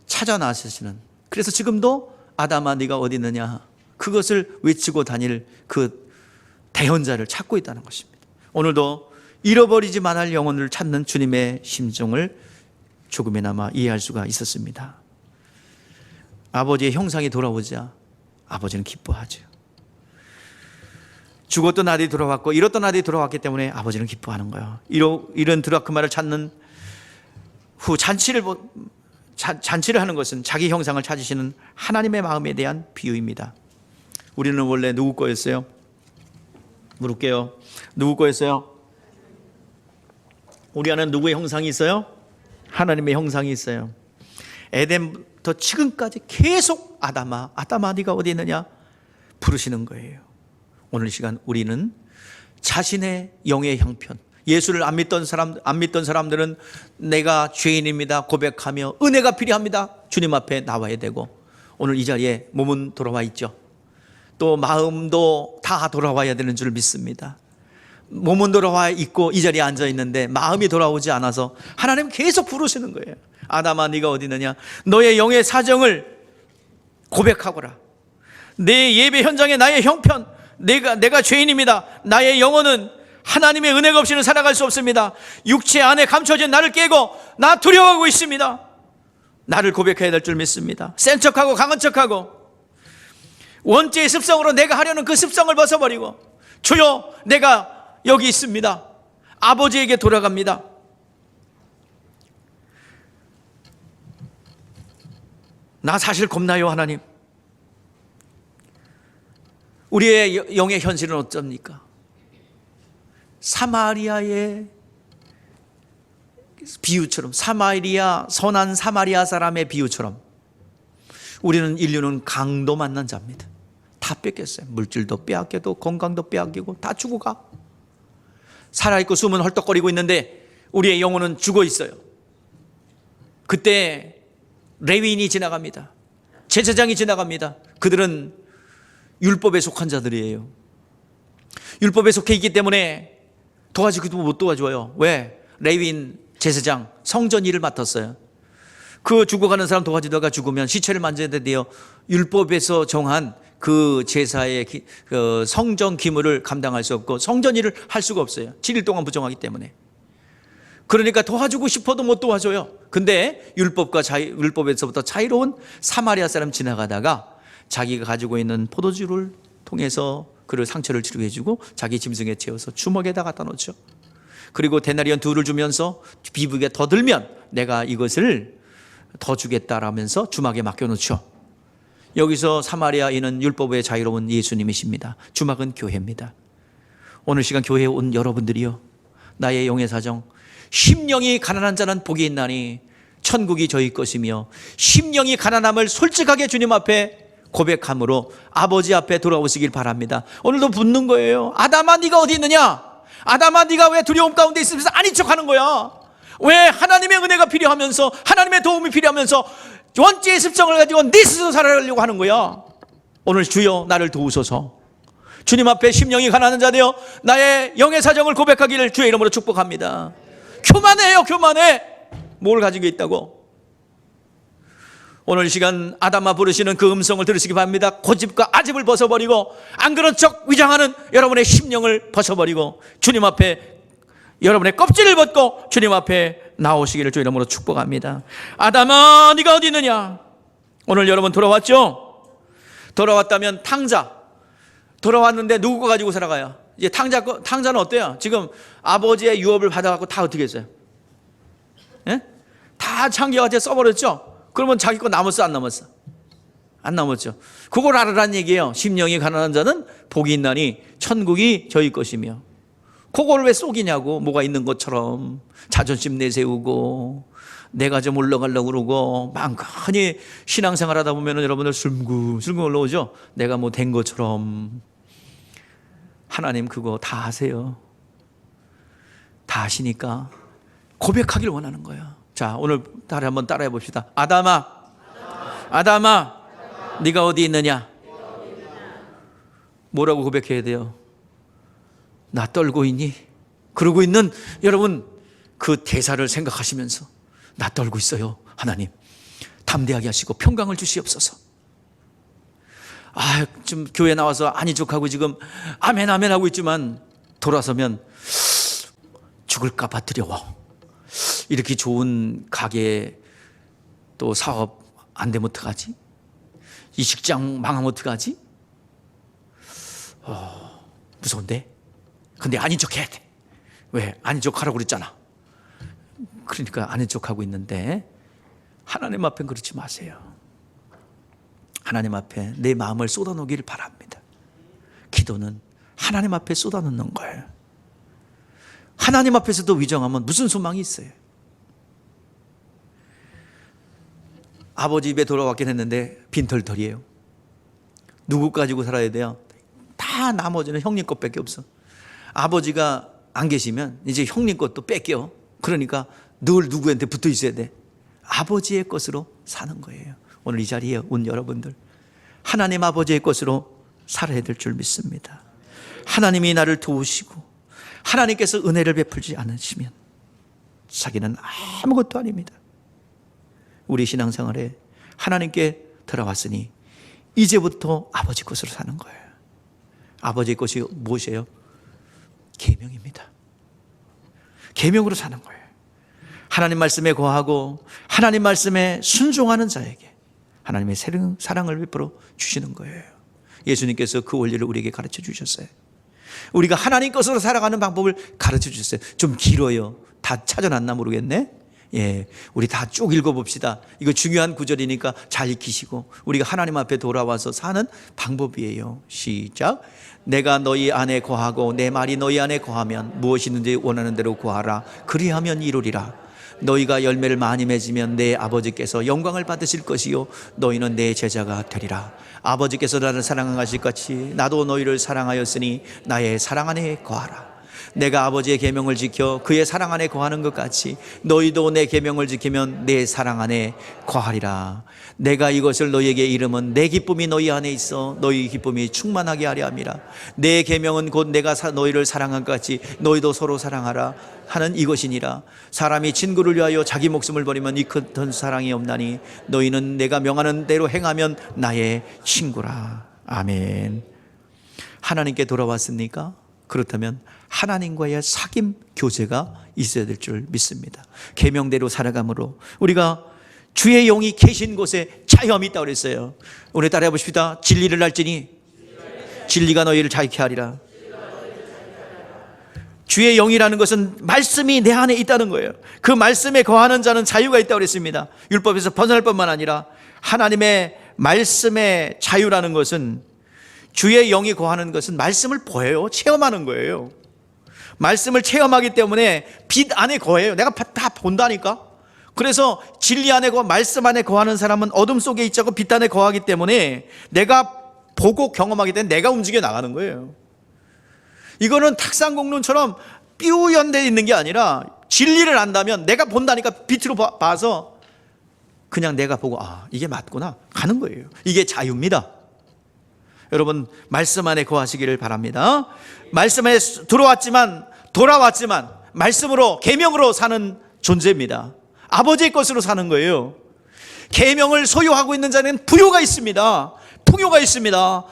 찾아 나서시는, 그래서 지금도 아담아 네가 어디 있느냐 그것을 외치고 다닐 그 대언자를 찾고 있다는 것입니다. 오늘도 잃어버리지 말아야 할 영혼을 찾는 주님의 심정을 조금이나마 이해할 수가 있었습니다. 아버지의 형상이 돌아오자 아버지는 기뻐하죠. 죽었던 아들이 돌아왔고 잃었던 아들이 돌아왔기 때문에 아버지는 기뻐하는 거예요. 이런 드라크마를 찾는 후 잔치를 하는 것은 자기 형상을 찾으시는 하나님의 마음에 대한 비유입니다. 우리는 원래 누구 거였어요? 물을게요. 누구 거였어요? 우리 안에 누구의 형상이 있어요? 하나님의 형상이 있어요. 에덴부터 지금까지 계속 아담아 네가 어디 있느냐 부르시는 거예요. 오늘 이 시간 우리는 자신의 영의 형편, 예수를 안 믿던 사람들은 내가 죄인입니다 고백하며 은혜가 필요합니다 주님 앞에 나와야 되고, 오늘 이 자리에 몸은 돌아와 있죠. 또 마음도 다 돌아와야 되는 줄 믿습니다. 몸은 돌아와 있고 이 자리에 앉아 있는데 마음이 돌아오지 않아서 하나님 계속 부르시는 거예요. 아담아 네가 어디 있느냐, 너의 영의 사정을 고백하거라. 내 예배 현장에 나의 형편, 내가 죄인입니다. 나의 영혼은 하나님의 은혜가 없이는 살아갈 수 없습니다. 육체 안에 감춰진 나를 깨고 나 두려워하고 있습니다. 나를 고백해야 될 줄 믿습니다. 센 척하고 강한 척하고 원죄의 습성으로 내가 하려는 그 습성을 벗어버리고 주여 내가 여기 있습니다. 아버지에게 돌아갑니다. 나 사실 겁나요 하나님. 우리의 영의 현실은 어쩝니까? 사마리아의 비유처럼, 선한 사마리아 사람의 비유처럼 우리는, 인류는 강도 만난 자입니다. 다 뺏겼어요. 물질도 빼앗겨도 건강도 빼앗기고 다 죽어가. 살아있고 숨은 헐떡거리고 있는데 우리의 영혼은 죽어 있어요. 그때 레위인이 지나갑니다. 제사장이 지나갑니다. 그들은 율법에 속한 자들이에요. 율법에 속해 있기 때문에 도와주기도 못 도와줘요. 왜? 레위인 제사장 성전 일을 맡았어요. 그 죽어가는 사람 도와주다가 죽으면 시체를 만져야 돼요. 율법에서 정한 그 제사의 성전 기물을 감당할 수 없고 성전 일을 할 수가 없어요. 7일 동안 부정하기 때문에. 그러니까 도와주고 싶어도 못 도와줘요. 근데 율법에서부터 자유로운 사마리아 사람 지나가다가 자기가 가지고 있는 포도주를 통해서 그를 상처를 치료해주고 자기 짐승에 채워서 주먹에다 갖다 놓죠. 그리고 데나리온 2를 주면서 비브게 더 들면 내가 이것을 더 주겠다라면서 주막에 맡겨놓죠. 여기서 사마리아인은 율법의 자유로운 예수님이십니다. 주막은 교회입니다. 오늘 시간 교회에 온 여러분들이요, 나의 영의 사정, 심령이 가난한 자는 복이 있나니 천국이 저희 것이며, 심령이 가난함을 솔직하게 주님 앞에 고백함으로 아버지 앞에 돌아오시길 바랍니다. 오늘도 묻는 거예요. 아담아 네가 어디 있느냐? 아담아, 네가 왜 두려움 가운데 있으면서 아닌 척하는 거야? 왜 하나님의 은혜가 필요하면서, 하나님의 도움이 필요하면서 원죄의 습성을 가지고 네 스스로 살아가려고 하는 거야? 오늘 주여 나를 도우소서. 주님 앞에 심령이 가난한 자 되어 나의 영의 사정을 고백하기를 주의 이름으로 축복합니다. 교만해요, 교만해. 뭘 가지고 있다고? 오늘 이 시간 아담아 부르시는 그 음성을 들으시기 바랍니다. 고집과 아집을 벗어버리고 안 그런 척 위장하는 여러분의 심령을 벗어버리고 주님 앞에 여러분의 껍질을 벗고 주님 앞에 나오시기를 주의 이름으로 축복합니다. 아담아, 네가 어디 있느냐? 오늘 여러분 돌아왔죠? 돌아왔다면 탕자, 돌아왔는데 누구 거 가지고 살아가요? 이제 탕자는 어때요? 지금 아버지의 유업을 받아갖고 다 어떻게 했어요? 예? 다 창기한테 써버렸죠? 그러면 자기 거 남았어, 안 남았어? 안 남았죠. 그걸 알아라는 얘기예요. 심령이 가난한 자는 복이 있나니 천국이 저희 것이며. 그걸 왜 속이냐고. 뭐가 있는 것처럼 자존심 내세우고 내가 좀 올라가려고 그러고 많이 신앙생활 하다 보면 여러분들 슬금 올라오죠. 내가 뭐 된 것처럼. 하나님 그거 다 아세요. 다 아시니까 고백하길 원하는 거야. 자, 오늘 다시 한번 따라해 봅시다. 아담아, 네가 어디 있느냐? 뭐라고 고백해야 돼요? 나 떨고 있니? 그러고 있는 여러분 그 대사를 생각하시면서 나 떨고 있어요. 하나님 담대하게 하시고 평강을 주시옵소서. 좀 교회 나와서 아니 족하고 지금 아멘 하고 있지만 돌아서면 죽을까 봐 두려워. 이렇게 좋은 가게 또 사업 안 되면 어떡하지? 이 직장 망하면 어떡하지? 무서운데? 근데 아닌 척 해야 돼. 왜? 아닌 척 하라고 그랬잖아. 그러니까 아닌 척 하고 있는데 하나님 앞엔 그렇지 마세요. 하나님 앞에 내 마음을 쏟아놓기를 바랍니다. 기도는 하나님 앞에 쏟아놓는 거예요. 하나님 앞에서도 위정하면 무슨 소망이 있어요? 아버지 집에 돌아왔긴 했는데 빈털털이에요. 누구 가지고 살아야 돼요? 다 나머지는 형님 것밖에 없어. 아버지가 안 계시면 이제 형님 것도 뺏겨. 그러니까 늘 누구한테 붙어 있어야 돼. 아버지의 것으로 사는 거예요. 오늘 이 자리에 온 여러분들 하나님 아버지의 것으로 살아야 될 줄 믿습니다. 하나님이 나를 도우시고 하나님께서 은혜를 베풀지 않으시면 자기는 아무것도 아닙니다. 우리 신앙생활에 하나님께 들어왔으니 이제부터 아버지 것으로 사는 거예요. 아버지 것이 무엇이에요? 계명입니다. 계명으로 사는 거예요. 하나님 말씀에 거하고 하나님 말씀에 순종하는 자에게 하나님의 사랑을 베풀어 주시는 거예요. 예수님께서 그 원리를 우리에게 가르쳐 주셨어요. 우리가 하나님 것으로 살아가는 방법을 가르쳐 주셨어요. 좀 길어요. 다 찾아놨나 모르겠네. 우리 다 쭉 읽어봅시다. 이거 중요한 구절이니까 잘 익히시고 우리가 하나님 앞에 돌아와서 사는 방법이에요. 시작. 내가 너희 안에 거하고 내 말이 너희 안에 거하면 무엇이든지 원하는 대로 구하라. 그리하면 이루리라. 너희가 열매를 많이 맺으면 내 아버지께서 영광을 받으실 것이요 너희는 내 제자가 되리라. 아버지께서 나를 사랑하실 같이 나도 너희를 사랑하였으니 나의 사랑 안에 거하라. 내가 아버지의 계명을 지켜 그의 사랑 안에 거하는 것 같이 너희도 내 계명을 지키면 내 사랑 안에 거하리라. 내가 이것을 너희에게 이름은 내 기쁨이 너희 안에 있어 너희 기쁨이 충만하게 하려 함이라. 내 계명은 곧 내가 너희를 사랑한 것 같이 너희도 서로 사랑하라 하는 이것이니라. 사람이 친구를 위하여 자기 목숨을 버리면 이 큰 사랑이 없나니 너희는 내가 명하는 대로 행하면 나의 친구라. 아멘. 하나님께 돌아왔습니까? 그렇다면 하나님과의 사귐 교제가 있어야 될 줄 믿습니다. 계명대로 살아감으로 우리가 주의 영이 계신 곳에 자유함이 있다고 그랬어요. 오늘 따라해 보십시다. 진리를 알지니 진리가 너희를 자유케 하리라. 주의 영이라는 것은 말씀이 내 안에 있다는 거예요. 그 말씀에 거하는 자는 자유가 있다고 그랬습니다. 율법에서 벗어날 뿐만 아니라 하나님의 말씀의 자유라는 것은 주의 영이 거하는 것은 말씀을 보여요. 체험하는 거예요. 말씀을 체험하기 때문에 빛 안에 거해요. 내가 다 본다니까. 그래서 진리 안에 말씀 안에 거하는 사람은 어둠 속에 있지 않고 빛 안에 거하기 때문에 내가 보고 경험하기 때문에 내가 움직여 나가는 거예요. 이거는 탁상공론처럼 삐우연되어 있는 게 아니라 진리를 안다면 내가 본다니까 빛으로 봐서 그냥 내가 보고 이게 맞구나 가는 거예요. 이게 자유입니다. 여러분 말씀 안에 거하시기를 바랍니다. 말씀 안에 돌아왔지만 말씀으로 계명으로 사는 존재입니다. 아버지의 것으로 사는 거예요. 계명을 소유하고 있는 자는 부요가 있습니다. 풍요가 있습니다.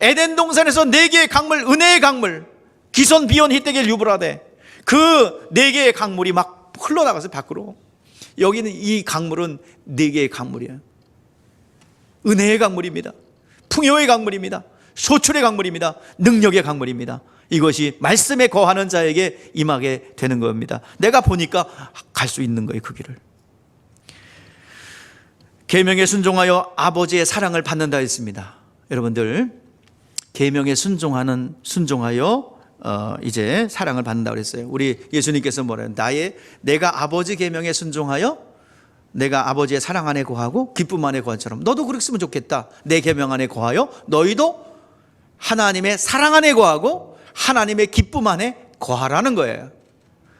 에덴 동산에서 4개의 강물, 은혜의 강물, 기손 비온 히데겔 유브라데, 그 4개의 강물이 막 흘러나가서 밖으로. 여기는 이 강물은 4개의 강물이에요. 은혜의 강물입니다. 풍요의 강물입니다. 소출의 강물입니다. 능력의 강물입니다. 이것이 말씀에 거하는 자에게 임하게 되는 겁니다. 내가 보니까 갈 수 있는 거예요, 그 길을. 계명에 순종하여 아버지의 사랑을 받는다 했습니다. 여러분들 계명에 순종하여 이제 사랑을 받는다고 그랬어요. 우리 예수님께서 뭐래요? 내가 아버지 계명에 순종하여 내가 아버지의 사랑 안에 거하고 기쁨 안에 거한처럼 너도 그랬으면 좋겠다. 내 계명 안에 거하여 너희도 하나님의 사랑 안에 거하고 하나님의 기쁨 안에 거하라는 거예요.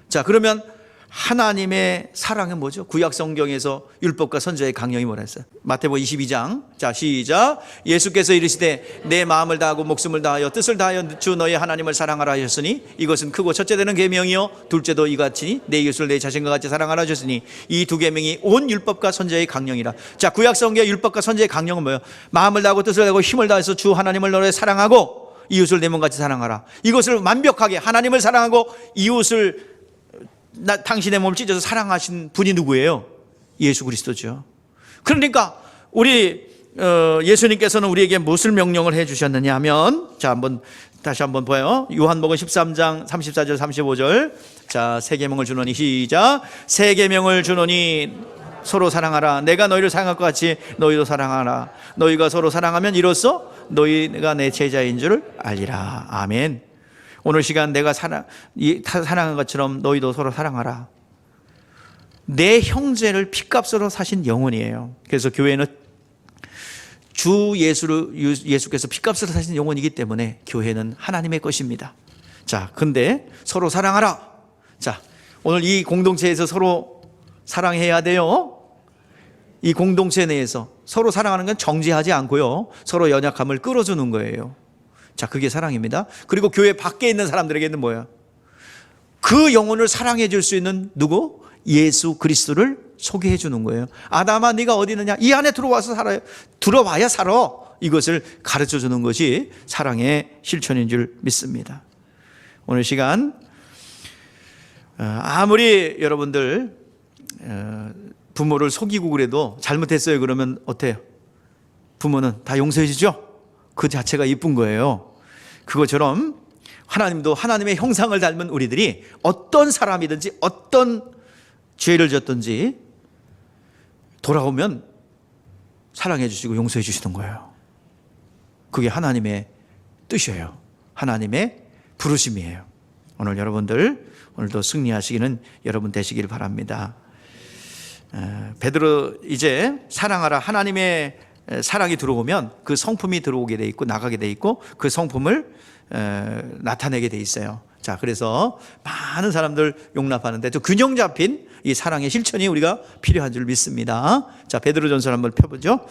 자, 그러면 하나님의 사랑은 뭐죠? 구약 성경에서 율법과 선지자의 강령이 뭐라 했어요? 마태복음 22장. 자, 시작. 예수께서 이르시되 내 마음을 다하고 목숨을 다하여 뜻을 다하여 주 너희 하나님을 사랑하라 하셨으니 이것은 크고 첫째 되는 계명이요 둘째도 이같이 내 이웃을 내 자신과 같이 사랑하라 하셨으니 이 2 계명이 온 율법과 선지자의 강령이라. 자, 구약 성경의 율법과 선지자의 강령은 뭐예요? 마음을 다하고 뜻을 다하고 힘을 다해서 주 하나님을 너를 사랑하고 이웃을 내 몸같이 사랑하라. 이것을 완벽하게 하나님을 사랑하고 이웃을 당신의 몸을 찢어서 사랑하신 분이 누구예요? 예수 그리스도죠. 그러니까 우리 예수님께서는 우리에게 무엇을 명령을 해 주셨느냐 하면, 자, 다시 한번 봐요. 요한복음 13장 34절 35절. 자, 새 계명을 주노니, 시작. 새 계명을 주노니 서로 사랑하라. 내가 너희를 사랑할 것 같이 너희도 사랑하라. 너희가 서로 사랑하면 이로써 너희가 내 제자인 줄을 알리라. 아멘. 오늘 시간 내가 사랑한 것처럼 너희도 서로 사랑하라. 내 형제를 핏값으로 사신 영혼이에요. 그래서 교회는 주 예수께서 핏값으로 사신 영혼이기 때문에 교회는 하나님의 것입니다. 자, 근데 서로 사랑하라. 자, 오늘 이 공동체에서 서로 사랑해야 돼요. 이 공동체 내에서 서로 사랑하는 건 정죄하지 않고요, 서로 연약함을 끌어주는 거예요. 자, 그게 사랑입니다. 그리고 교회 밖에 있는 사람들에게는 뭐예요? 그 영혼을 사랑해 줄 수 있는 누구? 예수 그리스도를 소개해 주는 거예요. 아담아, 네가 어디 있느냐? 이 안에 들어와서 살아요. 들어와야 살아. 이것을 가르쳐 주는 것이 사랑의 실천인 줄 믿습니다. 오늘 시간 아무리 여러분들 부모를 속이고 그래도 잘못했어요 그러면 어때요? 부모는 다 용서해 주죠? 그 자체가 이쁜 거예요. 그것처럼 하나님도 하나님의 형상을 닮은 우리들이 어떤 사람이든지 어떤 죄를 졌든지 돌아오면 사랑해 주시고 용서해 주시는 거예요. 그게 하나님의 뜻이에요. 하나님의 부르심이에요. 오늘 여러분들 오늘도 승리하시기는 여러분 되시길 바랍니다. 베드로 이제 사랑하라, 하나님의 사랑이 들어오면 그 성품이 들어오게 돼 있고 나가게 돼 있고 그 성품을 나타내게 돼 있어요. 자, 그래서 많은 사람들 용납하는데 또 균형 잡힌 이 사랑의 실천이 우리가 필요한 줄 믿습니다. 자, 베드로전서 한번 펴보죠.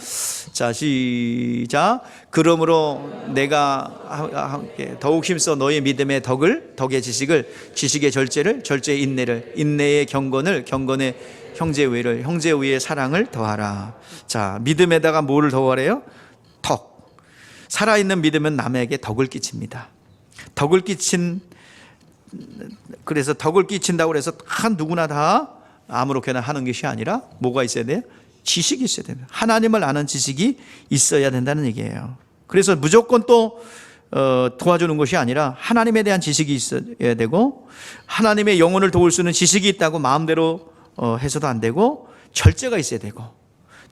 자, 시작. 그러므로 내가 함께 더욱 힘써 너의 믿음의 덕의 지식의 절제를, 절제의 인내를, 인내의 경건을, 경건의 형제우애를, 형제우애의 사랑을 더하라. 자, 믿음에다가 뭐를 더하래요? 덕. 살아있는 믿음은 남에게 덕을 끼칩니다. 그래서 덕을 끼친다고 해서 누구나 다 아무렇게나 하는 것이 아니라 뭐가 있어야 돼요? 지식이 있어야 됩니다. 하나님을 아는 지식이 있어야 된다는 얘기예요. 그래서 무조건 또 도와주는 것이 아니라 하나님에 대한 지식이 있어야 되고, 하나님의 영혼을 도울 수 있는 지식이 있다고 마음대로 해서도 안 되고, 절제가 있어야 되고,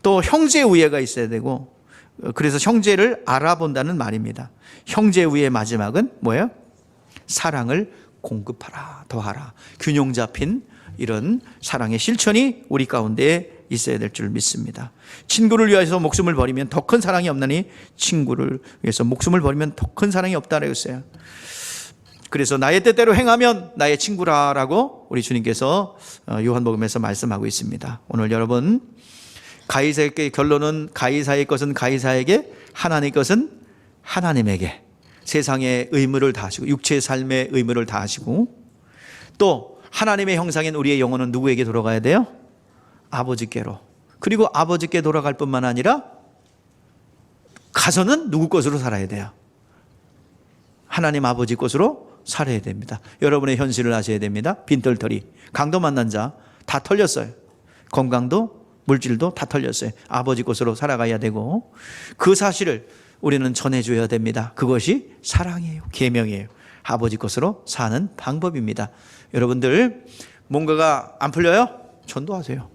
또 형제우애가 있어야 되고, 그래서 형제를 알아본다는 말입니다. 형제우애의 마지막은 뭐예요? 사랑을 공급하라, 더하라. 균형 잡힌 이런 사랑의 실천이 우리 가운데 있어야 될 줄 믿습니다. 친구를 위해서 목숨을 버리면 더 큰 사랑이 없나니 친구를 위해서 목숨을 버리면 더 큰 사랑이 없다라고 했어요. 그래서 나의 뜻대로 행하면 나의 친구라라고 우리 주님께서 요한복음에서 말씀하고 있습니다. 오늘 여러분, 가이사에게, 결론은 가이사의 것은 가이사에게, 하나님의 것은 하나님에게, 세상의 의무를 다하시고 육체의 삶의 의무를 다하시고, 또 하나님의 형상인 우리의 영혼은 누구에게 돌아가야 돼요? 아버지께로. 그리고 아버지께 돌아갈 뿐만 아니라 가서는 누구 것으로 살아야 돼요? 하나님 아버지 것으로 살아야 됩니다. 여러분의 현실을 아셔야 됩니다. 빈털터리, 강도 만난 자 다 털렸어요. 건강도 물질도 다 털렸어요. 아버지 것으로 살아가야 되고, 그 사실을 우리는 전해줘야 됩니다. 그것이 사랑이에요. 계명이에요. 아버지 것으로 사는 방법입니다. 여러분들, 뭔가가 안 풀려요? 전도하세요.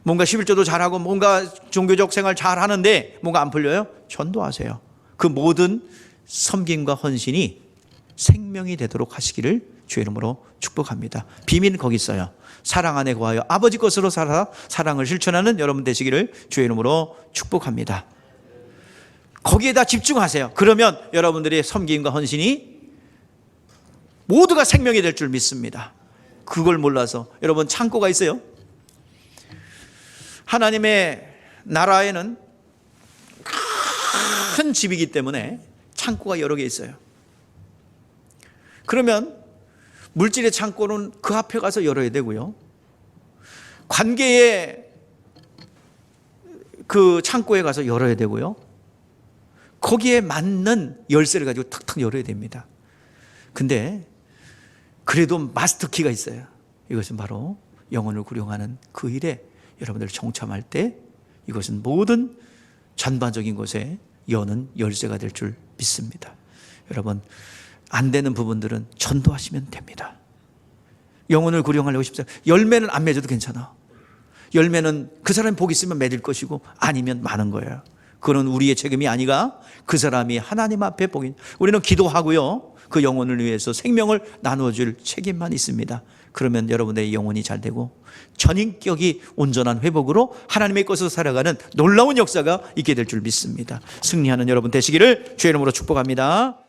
뭔가 11조도 잘하고 뭔가 종교적 생활 잘하는데 뭔가 안 풀려요? 전도하세요. 그 모든 섬김과 헌신이 생명이 되도록 하시기를 주의 이름으로 축복합니다. 비밀은 거기 있어요. 사랑 안에 거하여 아버지 것으로 살아 사랑을 실천하는 여러분 되시기를 주의 이름으로 축복합니다. 거기에다 집중하세요. 그러면 여러분들의 섬김과 헌신이 모두가 생명이 될 줄 믿습니다. 그걸 몰라서 여러분, 창고가 있어요. 하나님의 나라에는 큰 집이기 때문에 창고가 여러 개 있어요. 그러면 물질의 창고는 그 앞에 가서 열어야 되고요, 관계의 그 창고에 가서 열어야 되고요, 거기에 맞는 열쇠를 가지고 탁탁 열어야 됩니다. 근데 그래도 마스터키가 있어요. 이것은 바로 영혼을 구령하는 그 일에 여러분들 동참할 때 이것은 모든 전반적인 것에 여는 열쇠가 될 줄 믿습니다. 여러분, 안 되는 부분들은 전도하시면 됩니다. 영혼을 구령하려고 싶어요. 열매는 안 맺어도 괜찮아. 열매는 그 사람이 복 있으면 맺을 것이고 아니면 많은 거예요. 그건 우리의 책임이 아니라 그 사람이 하나님 앞에 복이, 우리는 기도하고요, 그 영혼을 위해서 생명을 나누어줄 책임만 있습니다. 그러면 여러분의 영혼이 잘 되고 전인격이 온전한 회복으로 하나님의 것으로 살아가는 놀라운 역사가 있게 될 줄 믿습니다. 승리하는 여러분 되시기를 주의 이름으로 축복합니다.